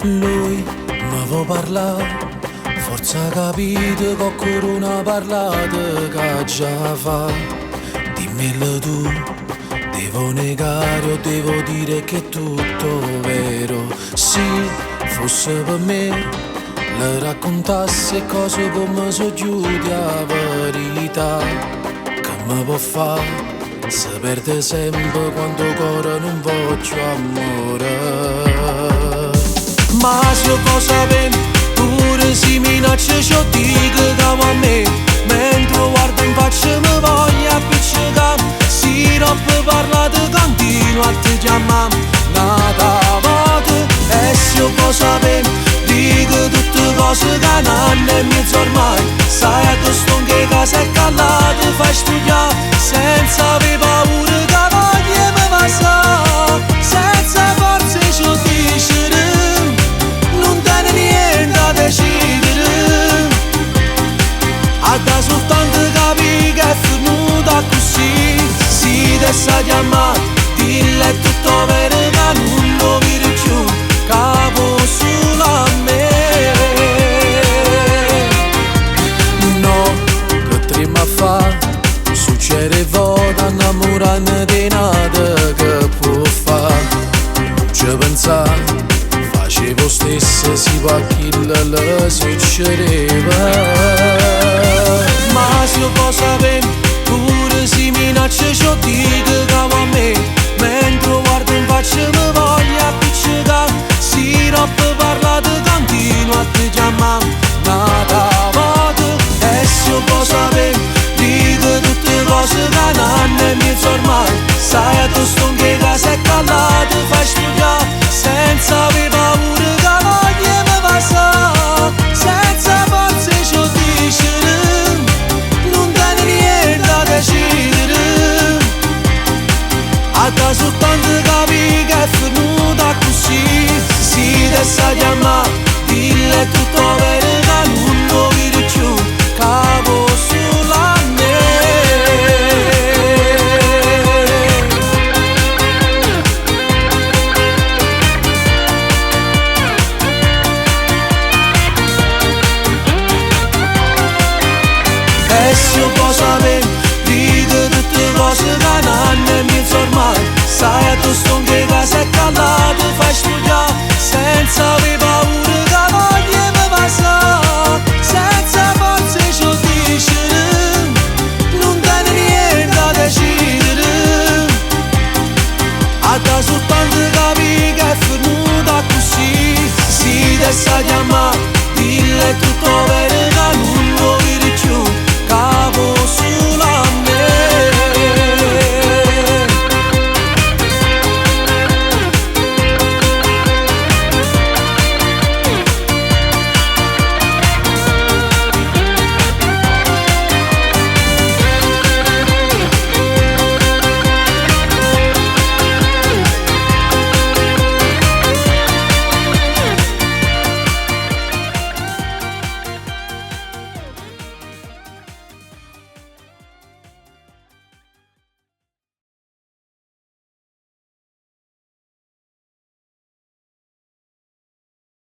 Lui mi vuoi parlare, forza capito che qualcuno ha parlato che già fa. Dimmelo tu, devo negare o devo dire che è tutto vero. Sì, fosse per me, le raccontasse cose come so chiudi a verità. Che mi può fare? Si perde sempre quando cuore non voglio amore. Ma se io può sapere, pure se minaccia ciò dico che a me, mentre guardo in faccia mi voglio appiccicare. Si troppo parlato continuo a ti chiamare nata volta. E se io può sapere, dico tutte cose che non hanno mezzo ormai. Sai a questo che casa è callata, fai studiare senza avere paura che voglia mi passa. Senza forza ci dice non tiene niente a decidere. A da soltanto capire che è venuta così. Si te sa chiamare, dille è tutto vero che non lo vedi più. Capo solo a me. No, che trema a fa, succede vota innamorando di nada che può fare. Ci pensare, facevo stesso si può chi le succedeva. Ma se io può sapere, pure se minaccia ciò dico che a me, mentre guardo in faccia mi voglio appiccicare. Si troppo parlato continuo a ti chiamare nata volta. E se io può sapere, dico tutte cose che non hanno mezzo ormai. Sai a questo che casa è callata, fai studiare senza avere